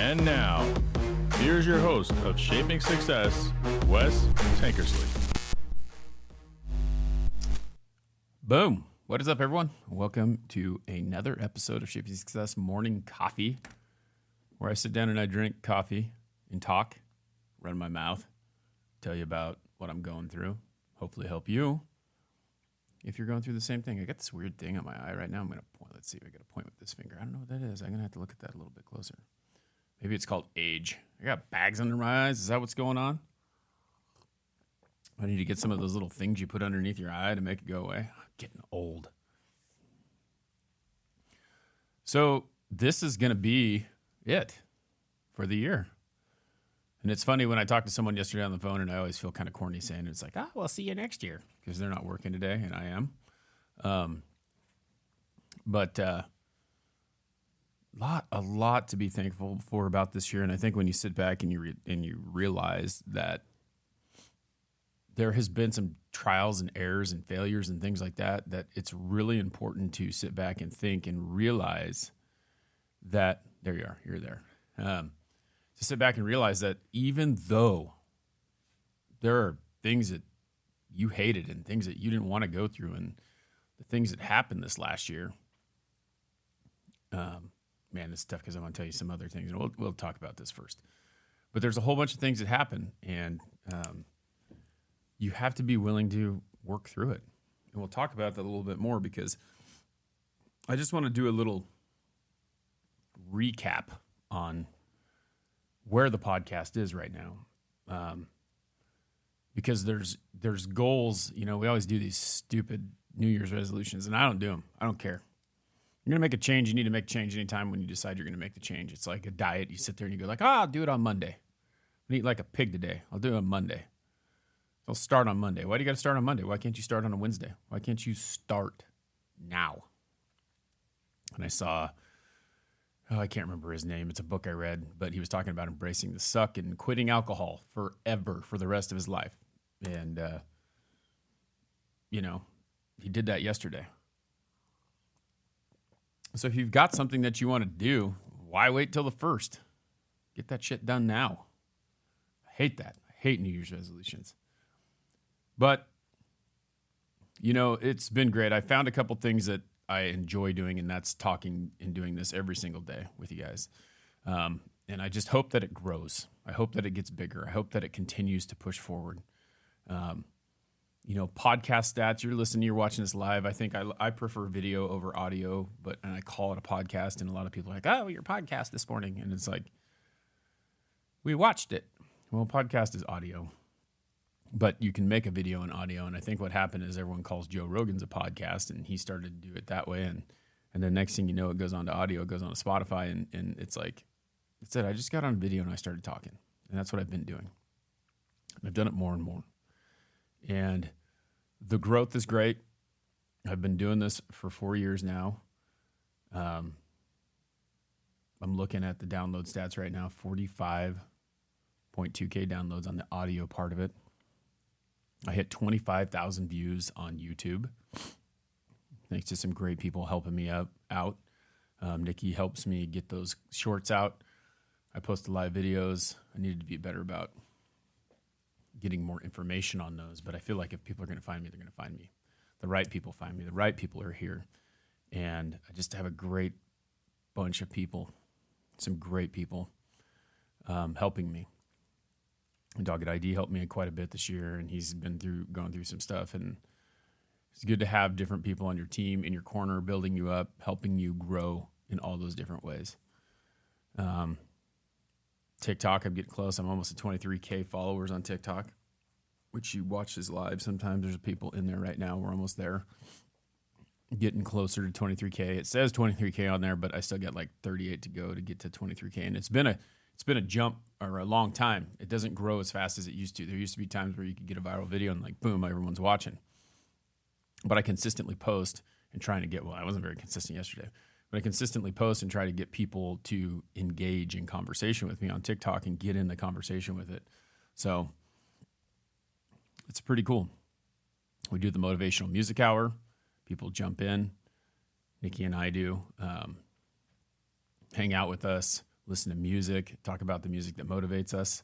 And now, here's your host of Shaping Success, Wes Tankersley. Boom. What is up, everyone? Welcome to another episode of Shaping Success Morning Coffee, where I sit down and I drink coffee and talk, run my mouth, tell you about what I'm going through, hopefully help you if you're going through the same thing. I got this weird thing on my eye right now. I'm going to point. Let's see if I got to point with this finger. I don't know what that is. I'm going to have to look at that a little bit closer. Maybe it's called age. I got bags under my eyes. Is that what's going on? I need to get some of those little things you put underneath your eye to make it go away. I'm getting old. So this is going to be it for the year. And it's funny when I talked to someone yesterday on the phone, and I always feel kind of corny saying it's like, well, see you next year, because they're not working today, and I am. But a lot to be thankful for about this year. And I think when you sit back and you realize that there has been some trials and errors and failures and things like that, that it's really important to sit back and think and realize that there you are, you're there. To sit back and realize that even though there are things that you hated and things that you didn't want to go through and the things that happened this last year, man, it's tough because I want to tell you some other things, and we'll talk about this first. But there's a whole bunch of things that happen, and you have to be willing to work through it. And we'll talk about that a little bit more, because I just want to do a little recap on where the podcast is right now. Because there's goals. You know, we always do these stupid New Year's resolutions, and I don't do them. I don't care. You're going to make a change. You need to make change anytime when you decide you're going to make the change. It's like a diet. You sit there and you go like, I'll do it on Monday. I'm going to eat like a pig today. I'll do it on Monday. I'll start on Monday. Why do you got to start on Monday? Why can't you start on a Wednesday? Why can't you start now? And I saw, I can't remember his name. It's a book I read, but he was talking about embracing the suck and quitting alcohol forever for the rest of his life. And, he did that yesterday. So if you've got something that you want to do, why wait till the first? Get that shit done now. I hate that. I hate New Year's resolutions. But, it's been great. I found a couple things that I enjoy doing, and that's talking and doing this every single day with you guys. And I just hope that it grows. I hope that it gets bigger. I hope that it continues to push forward. Podcast stats, you're watching this live. I think I prefer video over audio, and I call it a podcast, and a lot of people are like, oh, your podcast this morning. And it's like, we watched it. Well, podcast is audio, but you can make a video and audio. And I think what happened is everyone calls Joe Rogan's a podcast, and he started to do it that way. And then next thing you know, it goes on to audio, it goes on to Spotify. And it's like, that's it. I just got on video and I started talking, and that's what I've been doing. And I've done it more and more. And the growth is great. I've been doing this for 4 years now. I'm looking at the download stats right now, 45.2K downloads on the audio part of it. I hit 25,000 views on YouTube, thanks to some great people helping me out. Nikki helps me get those shorts out. I post the live videos. I needed to be better about getting more information on those, but I feel like if people are going to find me, they're going to find me. The right people find me. The right people are here. And I just have a great bunch of people, some great people helping me. Dogged ID helped me quite a bit this year, and he's been going through some stuff, and it's good to have different people on your team, in your corner, building you up, helping you grow in all those different ways. TikTok, I'm getting close. I'm almost at 23K followers on TikTok, which you watch this live. Sometimes there's people in there right now. We're almost there. Getting closer to 23K. It says 23K on there, but I still got like 38 to go to get to 23K. And it's been a jump or a long time. It doesn't grow as fast as it used to. There used to be times where you could get a viral video and like, boom, everyone's watching. But I consistently post and trying to get, I wasn't very consistent yesterday, but I consistently post and try to get people to engage in conversation with me on TikTok and get in the conversation with it. So it's pretty cool. We do the motivational music hour. People jump in. Nikki and I do. Hang out with us. listen to music, talk about the music that motivates us.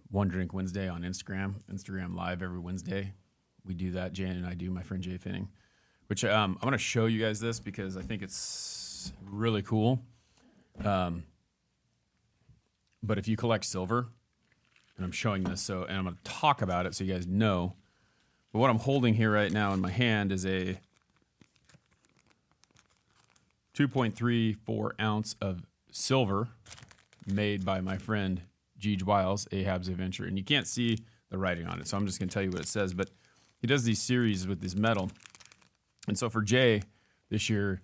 One Drink Wednesday on Instagram Live every Wednesday. We do that. Jan and I do, my friend Jay Finning, which I'm going to show you guys this because I think it's really cool. But if you collect silver, and I'm showing this, and I'm going to talk about it so you guys know. But what I'm holding here right now in my hand is a 2.34 ounce of silver made by my friend Geej Wiles, Ahab's Adventure. And you can't see the writing on it, so I'm just going to tell you what it says. But he does these series with this metal. And so for Jay this year,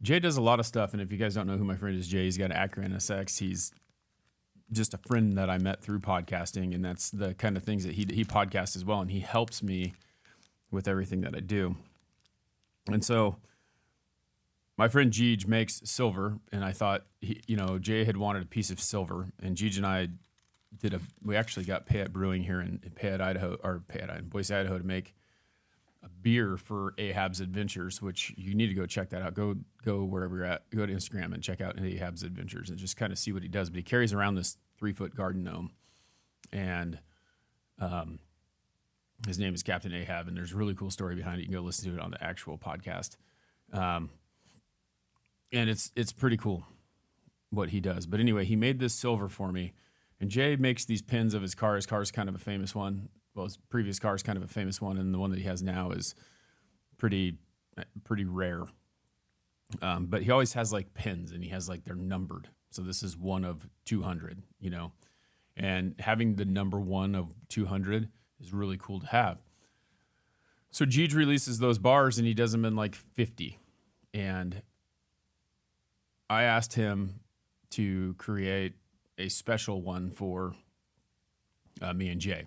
Jay does a lot of stuff. And if you guys don't know who my friend is, Jay, he's got an Acura NSX. He's just a friend that I met through podcasting, and that's the kind of things that he podcasts as well. And he helps me with everything that I do. And so my friend Geej makes silver, and I thought, Jay had wanted a piece of silver, and Geej and I we actually got Payette Brewing here in Boise, Idaho, to make a beer for Ahab's Adventures, which you need to go check that out. Go wherever you're at. Go to Instagram and check out Ahab's Adventures and just kind of see what he does. But he carries around this 3-foot garden gnome, and his name is Captain Ahab, and there's a really cool story behind it. You can go listen to it on the actual podcast. And it's pretty cool what he does. But anyway, he made this silver for me. And Jay makes these pins of his car. His car is kind of a famous one. Well, his previous car is kind of a famous one, and the one that he has now is pretty rare. But he always has like pins, and he has like they're numbered. So this is 1 of 200, And having the number 1 of 200 is really cool to have. So Geej releases those bars, and he does them in like 50. And I asked him to create a special one for me and Jay.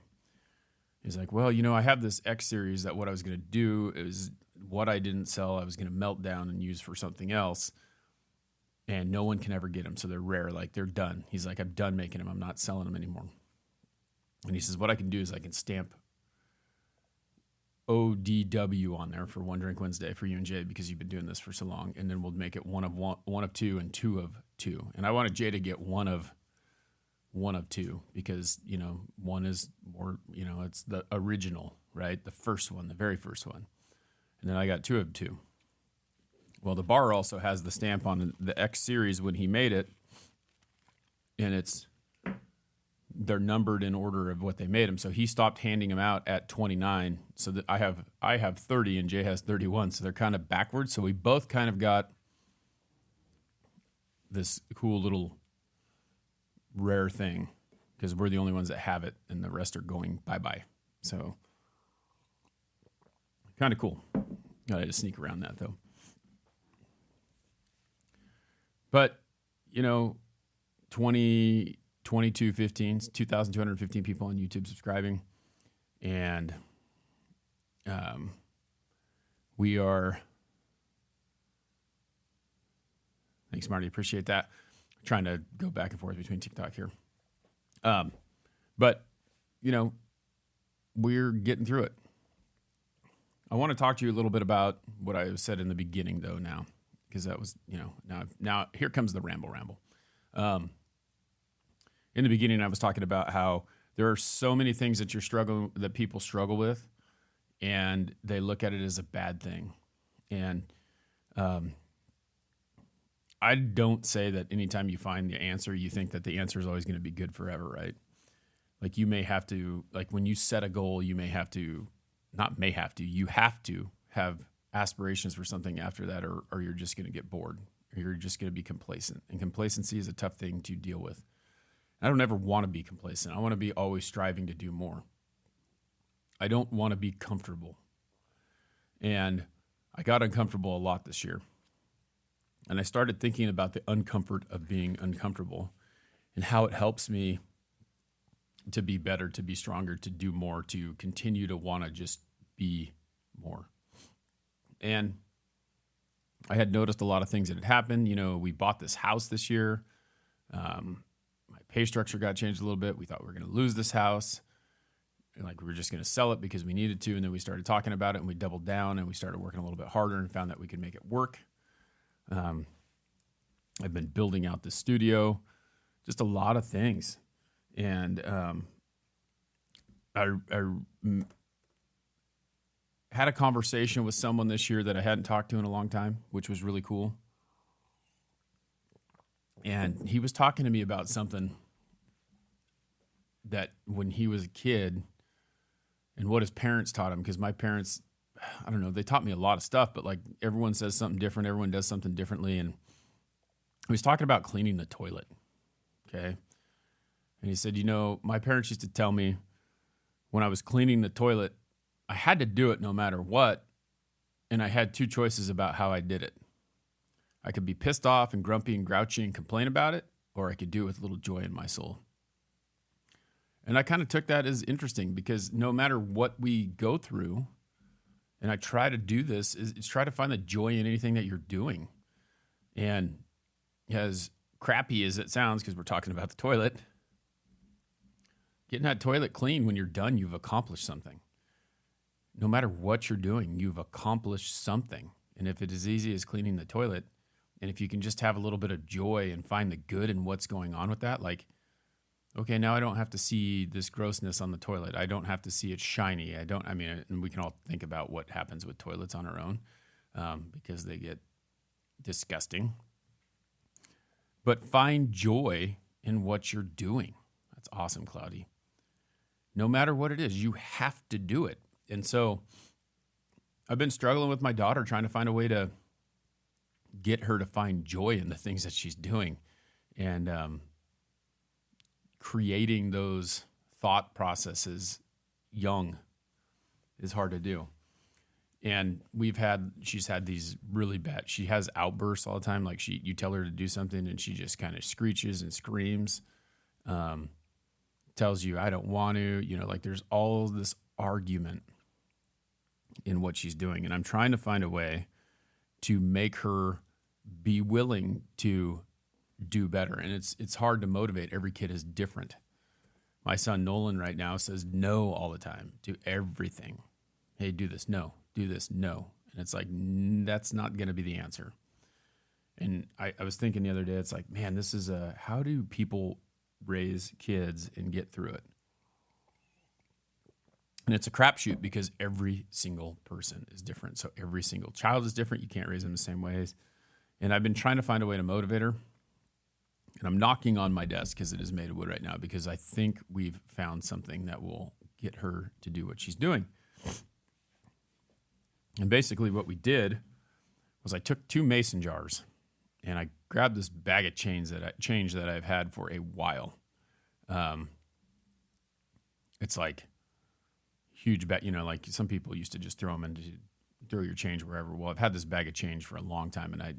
He's like, well, I have this X series that what I was going to do is what I didn't sell, I was going to melt down and use for something else. And no one can ever get them. So they're rare. Like they're done. He's like, I'm done making them. I'm not selling them anymore. And he says, what I can do is I can stamp ODW on there for One Drink Wednesday for you and Jay because you've been doing this for so long. And then we'll make it one of 2 and 2 of 2. And I wanted Jay to get one of 2 because, one is more, it's the original, right? The first one, the very first one. And then I got 2 of 2. Well, the bar also has the stamp on the X series when he made it. And they're numbered in order of what they made them. So he stopped handing them out at 29. So that I have 30 and Jay has 31. So they're kind of backwards. So we both kind of got this cool little rare thing because we're the only ones that have it and the rest are going bye-bye. So kind of cool. Got to sneak around that though. But, 2,215 people on YouTube subscribing. And we are, thanks Marty, appreciate that. Trying to go back and forth between TikTok here. But, we're getting through it. I want to talk to you a little bit about what I said in the beginning, though, now, because that was, now here comes the ramble. In the beginning, I was talking about how there are so many things that people struggle with, and they look at it as a bad thing. And I don't say that anytime you find the answer, you think that the answer is always going to be good forever, right? Like you may have to, like when you set a goal, you have to have aspirations for something after that, or you're just going to get bored, or you're just going to be complacent. And complacency is a tough thing to deal with. I don't ever want to be complacent. I want to be always striving to do more. I don't want to be comfortable. And I got uncomfortable a lot this year. And I started thinking about the uncomfort of being uncomfortable and how it helps me to be better, to be stronger, to do more, to continue to want to just be more. And I had noticed a lot of things that had happened. We bought this house this year. My pay structure got changed a little bit. We thought we were going to lose this house. And we were just going to sell it because we needed to. And then we started talking about it and we doubled down and we started working a little bit harder and found that we could make it work. And I've been building out the studio, just a lot of things. And I had a conversation with someone this year that I hadn't talked to in a long time, which was really cool. And he was talking to me about something that when he was a kid and what his parents taught him, because my parents, I don't know, they taught me a lot of stuff, but like everyone says something different. Everyone does something differently. And he was talking about cleaning the toilet. Okay. And he said, my parents used to tell me when I was cleaning the toilet, I had to do it no matter what. And I had two choices about how I did it. I could be pissed off and grumpy and grouchy and complain about it, or I could do it with a little joy in my soul. And I kind of took that as interesting because no matter what we go through, and I try to do this, is try to find the joy in anything that you're doing. And as crappy as it sounds, because we're talking about the toilet, getting that toilet clean when you're done, you've accomplished something. No matter what you're doing, you've accomplished something. And if it is easy as cleaning the toilet, and if you can just have a little bit of joy and find the good in what's going on with that, like, okay, now I don't have to see this grossness on the toilet. I don't have to see it shiny. And we can all think about what happens with toilets on our own because they get disgusting. But find joy in what you're doing. That's awesome, Cloudy. No matter what it is, you have to do it. And so I've been struggling with my daughter, trying to find a way to get her to find joy in the things that she's doing. And creating those thought processes young is hard to do. And she's had these really bad, she has outbursts all the time. Like you tell her to do something and she just kind of screeches and screams, tells you, I don't want to, like there's all this argument in what she's doing. And I'm trying to find a way to make her be willing to do better. And it's hard to motivate. Every kid is different. My son Nolan right now says no all the time to everything. Hey, do this. No. Do this. No. And it's like, that's not going to be the answer. And I was thinking the other day, it's like, man, this is how do people raise kids and get through it? And it's a crapshoot because every single person is different. So every single child is different. You can't raise them the same ways. And I've been trying to find a way to motivate her. And I'm knocking on my desk because it is made of wood right now because I think we've found something that will get her to do what she's doing. And basically what we did was I took 2 mason jars and I grabbed this bag of change that I've had for a while. It's like huge bag, like some people used to just throw your change wherever. Well, I've had this bag of change for a long time, and I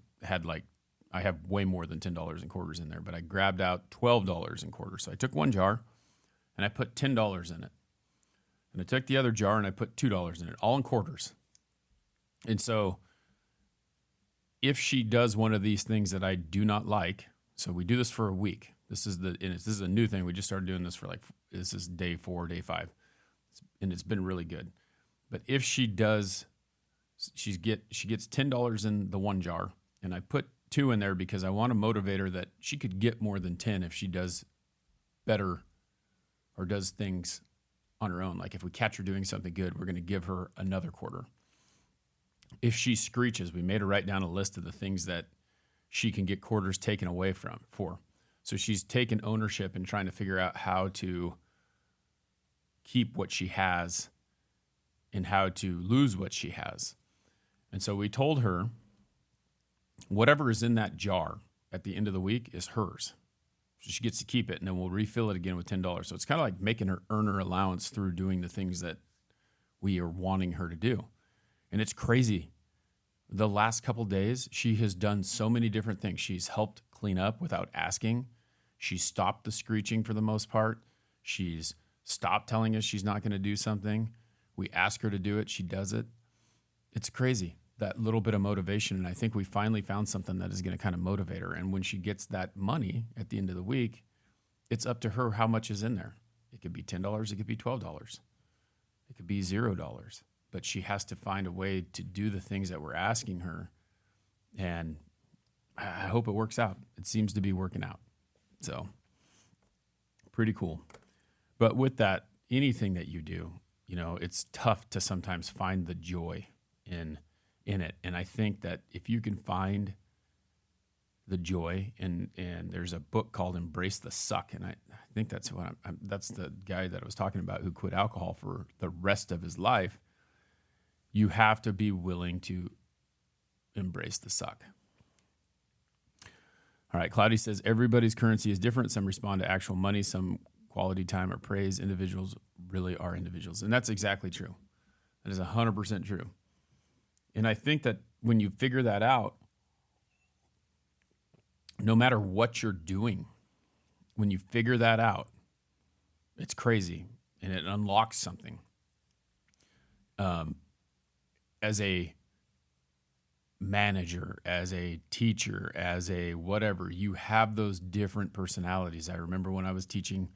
have way more than $10 in quarters in there, but I grabbed out $12 in quarters. So I took one jar and I put $10 in it. And I took the other jar and I put $2 in it, all in quarters. And so if she does one of these things that I do not like, so we do this for a week. This is a new thing. We just started doing this this is day 4, day 5. And it's been really good. But if she does, she gets $10 in the one jar, and I put 2 in there because I want to motivate her that she could get more than 10 if she does better or does things on her own. Like if we catch her doing something good, we're going to give her another quarter. If she screeches, we made her write down a list of the things that she can get quarters taken away for. So she's taken ownership and trying to figure out how to keep what she has and how to lose what she has. And so we told her whatever is in that jar at the end of the week is hers. So she gets to keep it, and then we'll refill it again with $10. So it's kind of like making her earn her allowance through doing the things that we are wanting her to do. And it's crazy. The last couple days, she has done so many different things. She's helped clean up without asking. She stopped the screeching for the most part. She's stopped telling us she's not going to do something. We ask her to do it. She does it. It's crazy, that little bit of motivation. And I think we finally found something that is going to kind of motivate her. And when she gets that money at the end of the week, it's up to her how much is in there. It could be $10. It could be $12. It could be $0. But she has to find a way to do the things that we're asking her. And I hope it works out. It seems to be working out. So pretty cool. But with that, anything that you do, it's tough to sometimes find the joy in it. And I think that if you can find the joy, and there's a book called Embrace the Suck, and I think that's what that's the guy that I was talking about who quit alcohol for the rest of his life. You have to be willing to embrace the suck. All right, Cloudy says everybody's currency is different. Some respond to actual money, some quality time or praise. Individuals really are individuals, and that's exactly true. That is 100% true. And I think that when you figure that out, no matter what you're doing, when you figure that out, it's crazy and it unlocks something. As a manager, as a teacher, as a whatever, you have those different personalities. I remember when I was teaching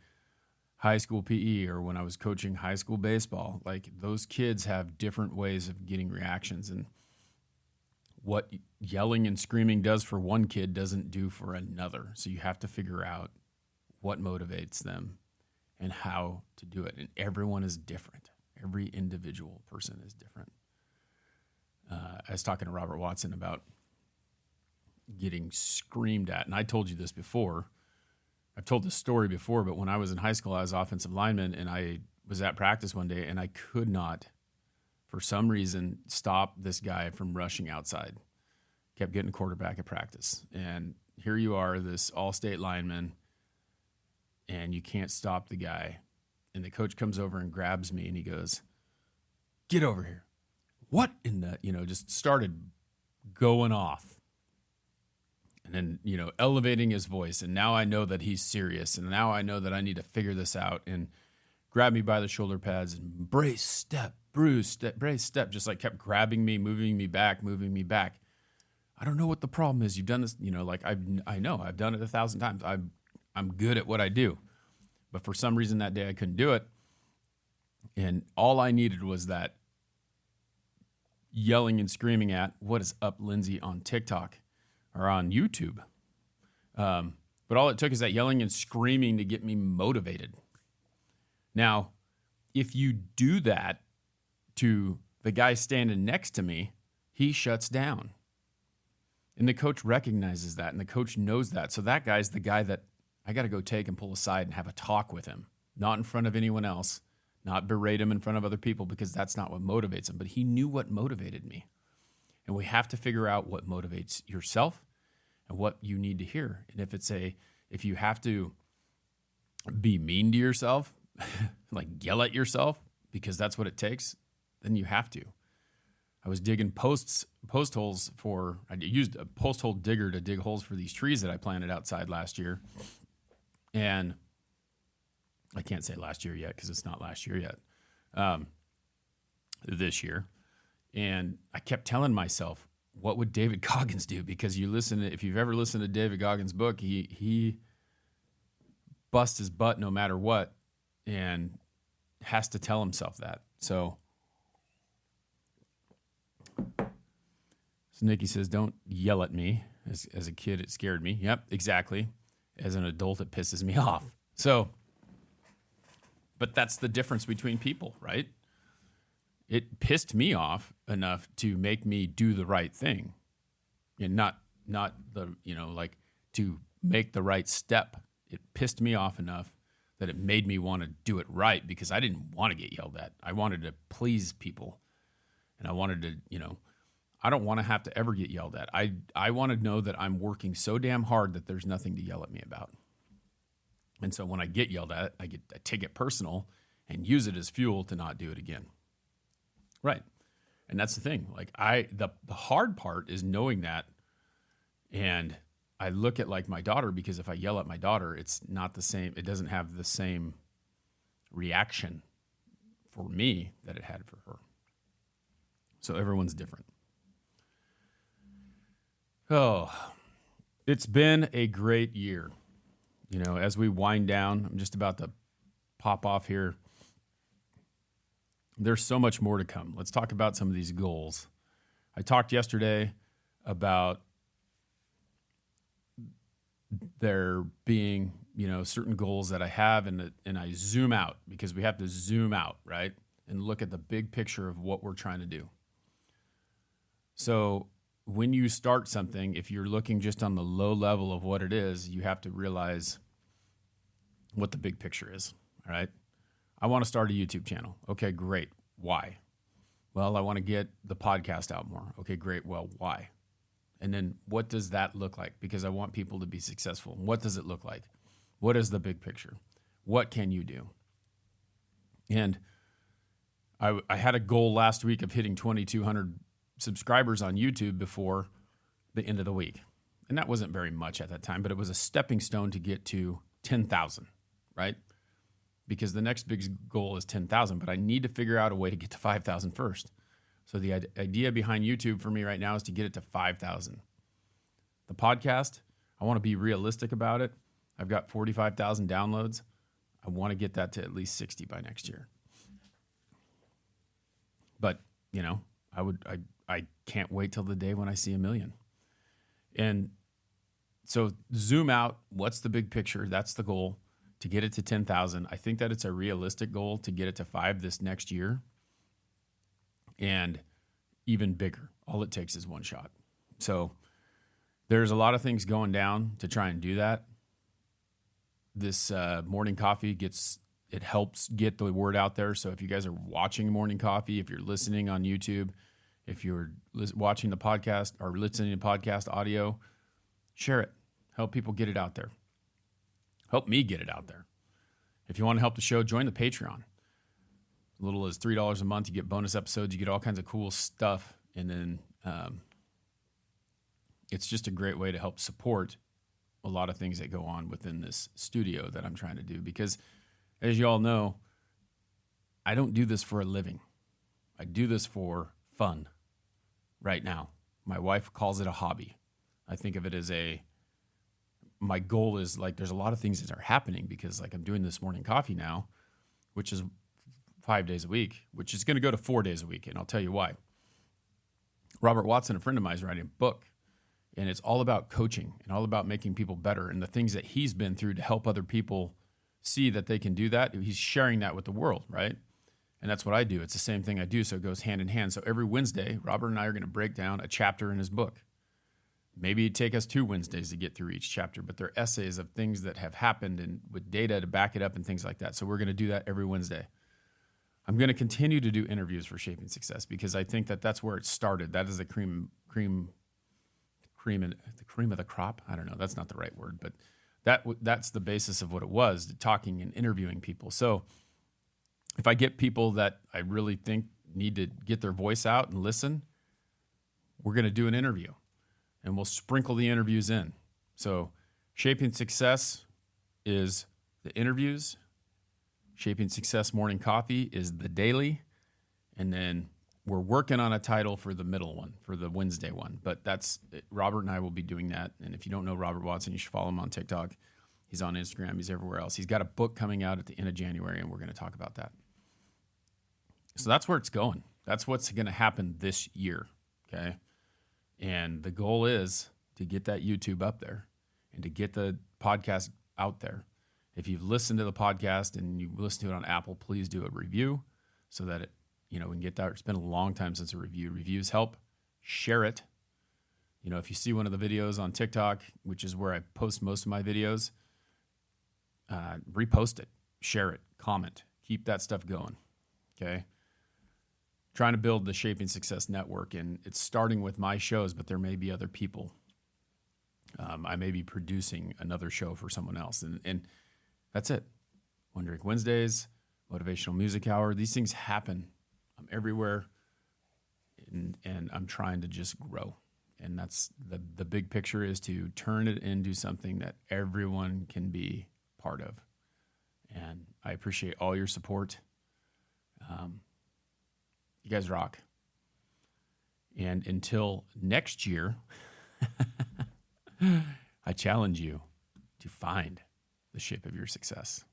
high school PE or when I was coaching high school baseball, like those kids have different ways of getting reactions, and what yelling and screaming does for one kid doesn't do for another. So you have to figure out what motivates them and how to do it. And everyone is different. Every individual person is different. I was talking to Robert Watson about getting screamed at. And I told you this before. I've told this story before, but when I was in high school, I was offensive lineman, and I was at practice one day, and I could not, for some reason, stop this guy from rushing outside. Kept getting quarterback at practice. And here you are, this all-state lineman, and you can't stop the guy. And the coach comes over and grabs me, and he goes, "Get over here." What in the, just started going off. And then, elevating his voice. And now I know that he's serious. And now I know that I need to figure this out. And grabbed me by the shoulder pads and brace, step, bruise, step, brace, step. Just like kept grabbing me, moving me back. I don't know what the problem is. You've done this, I know I've done it 1,000 times. I'm good at what I do. But for some reason that day I couldn't do it. And all I needed was that yelling and screaming at "What is up, Lindsay?" on TikTok or on YouTube. But all it took is that yelling and screaming to get me motivated. Now, if you do that to the guy standing next to me, he shuts down. And the coach recognizes that, and the coach knows that. So that guy's the guy that I got to go take and pull aside and have a talk with him, not in front of anyone else, not berate him in front of other people, because that's not what motivates him. But he knew what motivated me. And we have to figure out what motivates yourself and what you need to hear. And if you have to be mean to yourself, like yell at yourself, because that's what it takes, then you have to. I was digging post holes I used a post hole digger to dig holes for these trees that I planted outside last year. And I can't say last year yet because it's not last year yet. This year. And I kept telling myself, what would David Goggins do? Because if you've ever listened to David Goggins' book, he busts his butt no matter what and has to tell himself that. So Nikki says, "Don't yell at me." As a kid, it scared me. Yep, exactly. As an adult, it pisses me off. So, but that's the difference between people, right? It pissed me off enough to make me do the right thing, and not the, to make the right step. It pissed me off enough that it made me want to do it right, because I didn't want to get yelled at. I wanted to please people, and I wanted to, I don't want to have to ever get yelled at. I want to know that I'm working so damn hard that there's nothing to yell at me about. And so when I get yelled at, I take it personal and use it as fuel to not do it again. Right. And that's the thing. Like the hard part is knowing that. And I look at like my daughter, because if I yell at my daughter, it's not the same. It doesn't have the same reaction for me that it had for her. So everyone's different. Oh, it's been a great year. As we wind down, I'm just about to pop off here. There's so much more to come. Let's talk about some of these goals. I talked yesterday about there being, certain goals that I have, and I zoom out, because we have to zoom out, right? And look at the big picture of what we're trying to do. So when you start something, if you're looking just on the low level of what it is, you have to realize what the big picture is, all right? I want to start a YouTube channel. Okay, great. Why? Well, I want to get the podcast out more. Okay, great. Well, why? And then what does that look like? Because I want people to be successful. What does it look like? What is the big picture? What can you do? And I had a goal last week of hitting 2,200 subscribers on YouTube before the end of the week. And that wasn't very much at that time, but it was a stepping stone to get to 10,000, right? Because the next big goal is 10,000, but I need to figure out a way to get to 5,000 first. So the idea behind YouTube for me right now is to get it to 5,000. The podcast, I want to be realistic about it. I've got 45,000 downloads. I want to get that to at least 60 by next year. But, I can't wait till the day when I see 1 million. And so zoom out. What's the big picture? That's the goal, to get it to 10,000. I think that it's a realistic goal to get it to 5 this next year. And even bigger. All it takes is one shot. So there's a lot of things going down to try and do that. This morning coffee helps get the word out there. So if you guys are watching Morning Coffee, if you're listening on YouTube, if you're watching the podcast or listening to podcast audio, share it. Help people get it out there. Help me get it out there. If you want to help the show, join the Patreon. As little as $3 a month, you get bonus episodes, you get all kinds of cool stuff. And then it's just a great way to help support a lot of things that go on within this studio that I'm trying to do. Because as you all know, I don't do this for a living. I do this for fun right now. My wife calls it a hobby. I think of it as my goal is, like, there's a lot of things that are happening because, like, I'm doing this morning coffee now, which is 5 days a week, which is going to go to 4 days a week. And I'll tell you why. Robert Watson, a friend of mine, is writing a book, and it's all about coaching and all about making people better and the things that he's been through to help other people see that they can do that. He's sharing that with the world, right? And that's what I do. It's the same thing I do, so it goes hand in hand. So every Wednesday, Robert and I are going to break down a chapter in his book. Maybe it'd take us 2 Wednesdays to get through each chapter, but they're essays of things that have happened and with data to back it up and things like that. So we're going to do that every Wednesday. I'm going to continue to do interviews for Shaping Success because I think that that's where it started. That is the cream of the crop. I don't know. That's not the right word, but that's the basis of what it was, talking and interviewing people. So if I get people that I really think need to get their voice out and listen, we're going to do an interview and we'll sprinkle the interviews in. So Shaping Success is the interviews. Shaping Success Morning Coffee is the daily. And then we're working on a title for the middle one, for the Wednesday one. But that's Robert and I will be doing that. And if you don't know Robert Watson, you should follow him on TikTok. He's on Instagram. He's everywhere else. He's got a book coming out at the end of January, and we're going to talk about that. So that's where it's going. That's what's going to happen this year, okay? And the goal is to get that YouTube up there and to get the podcast out there. If you've listened to the podcast and you listen to it on Apple, please do a review so that it, we can get that. It's been a long time since a review. Reviews help. Share it. If you see one of the videos on TikTok, which is where I post most of my videos, repost it, share it, comment, keep that stuff going. Okay. Trying to build the Shaping Success Network, and it's starting with my shows, but there may be other people. I may be producing another show for someone else, and that's it. One Drink Wednesdays, Motivational Music Hour. These things happen. I'm everywhere, and I'm trying to just grow. And that's the big picture, is to turn it into something that everyone can be part of. And I appreciate all your support. You guys rock. And until next year, I challenge you to find the shape of your success.